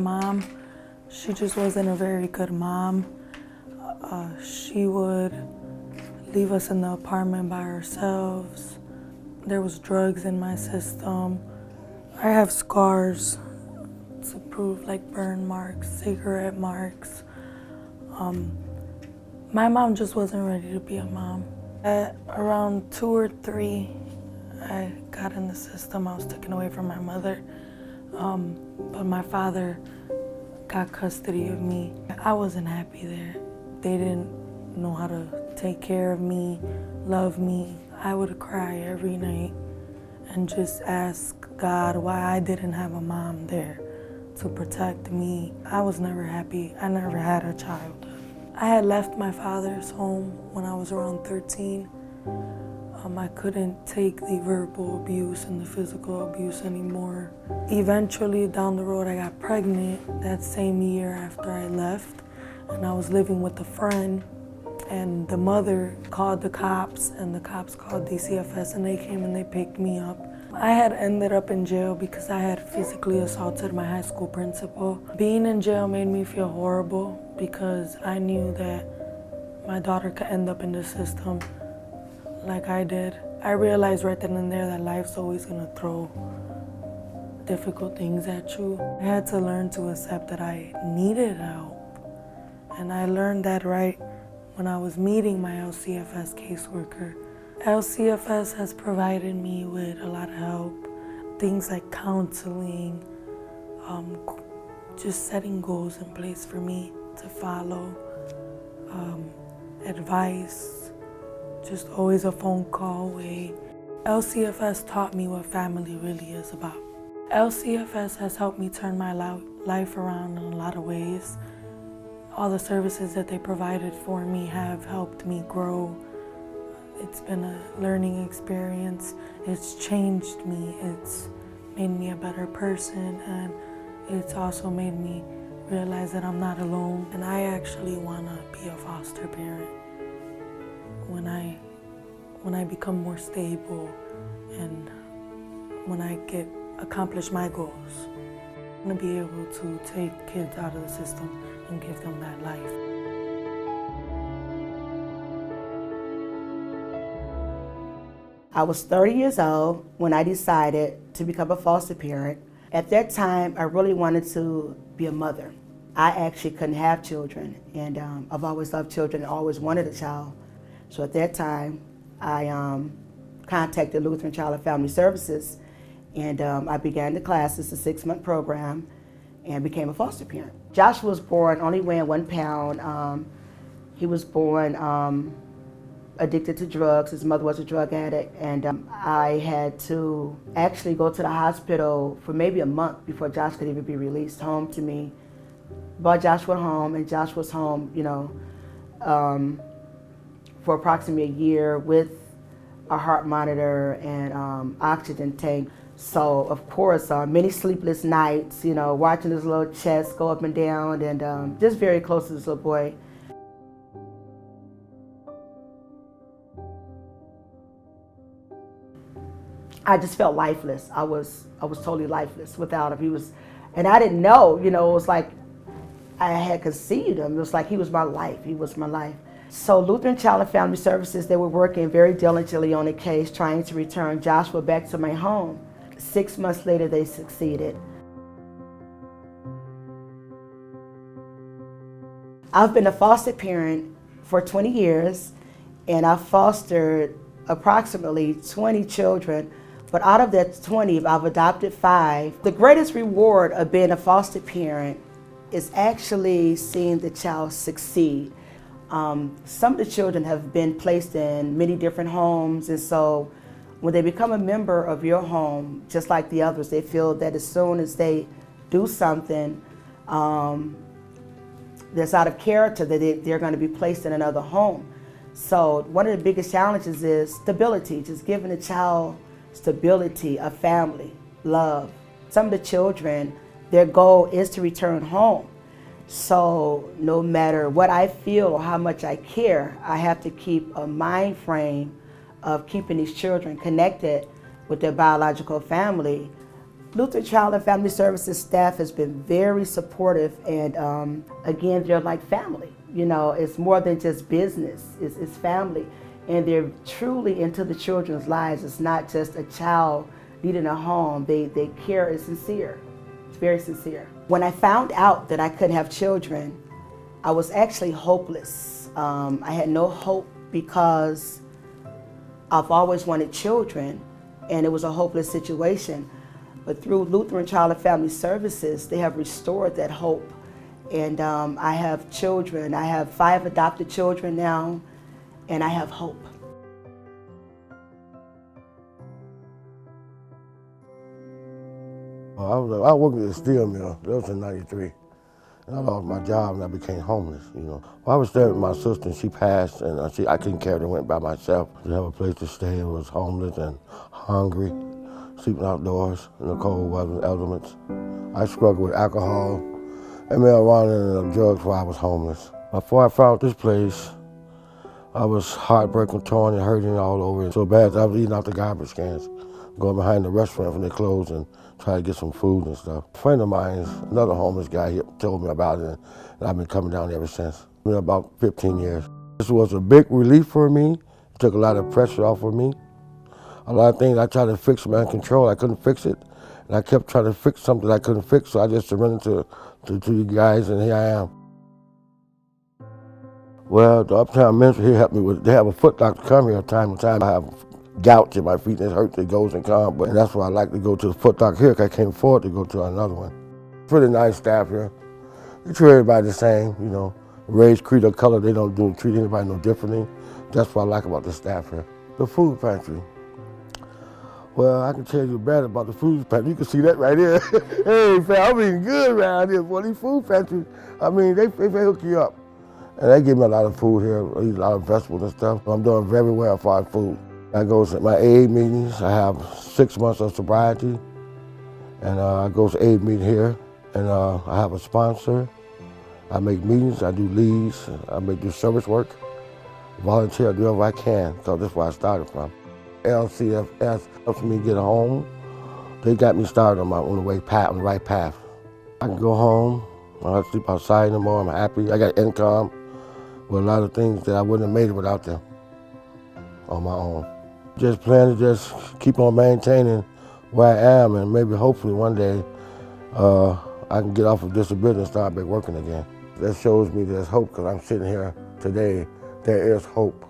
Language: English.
mom. She just wasn't a very good mom. She would leave us in the apartment by ourselves. There was drugs in my system. I have scars to prove, like burn marks, cigarette marks. My mom just wasn't ready to be a mom. At around 2 or 3, I got in the system. I was taken away from my mother, but my father got custody of me. I wasn't happy there. They didn't know how to take care of me, love me. I would cry every night and just ask God why I didn't have a mom there to protect me. I was never happy. I never had a child. I had left my father's home when I was around 13. I couldn't take the verbal abuse and the physical abuse anymore. Eventually, down the road, I got pregnant that same year after I left, and I was living with a friend, and the mother called the cops, and the cops called LCFS, and they came and they picked me up. I had ended up in jail because I had physically assaulted my high school principal. Being in jail made me feel horrible because I knew that my daughter could end up in the system like I did. I realized right then and there that life's always gonna throw difficult things at you. I had to learn to accept that I needed help. And I learned that right when I was meeting my LCFS caseworker. LCFS has provided me with a lot of help, things like counseling, just setting goals in place for me to follow, advice, just always a phone call away. LCFS taught me what family really is about. LCFS has helped me turn my life around in a lot of ways. All the services that they provided for me have helped me grow. It's been a learning experience. It's changed me. It's made me a better person, and it's also made me realize that I'm not alone. And I actually want to be a foster parent when I become more stable and when I accomplish my goals. I want to be able to take kids out of the system and give them that life. I was 30 years old when I decided to become a foster parent. At that time, I really wanted to be a mother. I actually couldn't have children, and I've always loved children and always wanted a child. So at that time, I contacted Lutheran Child and Family Services, and I began the classes, a 6-month program, and became a foster parent. Josh was born only weighing 1 pound. He was born addicted to drugs. His mother was a drug addict, and I had to actually go to the hospital for maybe a month before Josh could even be released home to me. Brought Joshua home, and Josh was home, for approximately a year with a heart monitor and oxygen tank. So, of course, many sleepless nights, watching his little chest go up and down, and just very close to this little boy. I just felt lifeless. I was totally lifeless without him. And I didn't know, it was like I had conceived him. It was like he was my life. He was my life. So Lutheran Child and Family Services, they were working very diligently on a case trying to return Joshua back to my home. 6 months later, they succeeded. I've been a foster parent for 20 years, and I've fostered approximately 20 children. But out of that 20, I've adopted 5. The greatest reward of being a foster parent is actually seeing the child succeed. Some of the children have been placed in many different homes, and so when they become a member of your home, just like the others, they feel that as soon as they do something that's out of character, that they're going to be placed in another home. So one of the biggest challenges is stability, just giving a child stability, a family, love. Some of the children, their goal is to return home. So no matter what I feel or how much I care, I have to keep a mind frame of keeping these children connected with their biological family Lutheran Child and Family Services staff has been very supportive, and again, they're like family. You know, it's more than just business, it's family. And they're truly into the children's lives. It's not just a child needing a home. They care is sincere. It's very sincere. When I found out that I couldn't have children, I was actually hopeless. I had no hope because I've always wanted children, and it was a hopeless situation. But through Lutheran Child and Family Services, they have restored that hope. And I have children. I have 5 adopted children now, and I have hope. I worked at a steel mill. That was in '93. And I lost my job and I became homeless, you know. I was there with my sister and she passed, and I couldn't carry her, went by myself. To have a place to stay, I was homeless and hungry, sleeping outdoors in the cold weather elements. I struggled with alcohol and marijuana and drugs while I was homeless. Before I found this place, I was heartbroken, torn and hurting all over. So bad that I was eating out the garbage cans, going behind the restaurant when they closed and try to get some food and stuff. A friend of mine, another homeless guy, he told me about it, and I've been coming down ever since. It's been about 15 years. This was a big relief for me. It took a lot of pressure off of me. A lot of things I tried to fix my control, I couldn't fix it. And I kept trying to fix something I couldn't fix, so I just surrendered to you guys, and here I am. Well, the Uptown Ministry here helped me with, they have a foot doctor come here time to time. I have gout in my feet and it hurts, it goes and comes, but that's why I like to go to the foot doctor here, because I can't afford to go to another one. Pretty nice staff here. You treat everybody the same, you know. Race, creed, or color, they don't treat anybody no differently. That's what I like about the staff here. The food pantry. Well, I can tell you bad about the food pantry. You can see that right here. Hey, fam, I'm eating good around here. Boy, these food pantries, I mean, they hook you up. And they give me a lot of food here. I eat a lot of vegetables and stuff. I'm doing very well for food. I go to my aid meetings. I have 6 months of sobriety. And I go to aid meeting here. And I have a sponsor. I make meetings, I do leads, I do service work. Volunteer, do whatever I can. So that's where I started from. LCFS helps me get home. They got me started on the right path. I can go home. I don't have to sleep outside anymore. I'm happy. I got income with a lot of things that I wouldn't have made it without them on my own. Just plan to just keep on maintaining where I am, and maybe hopefully one day I can get off of disability and start back working again. That shows me there's hope, because I'm sitting here today. There is hope.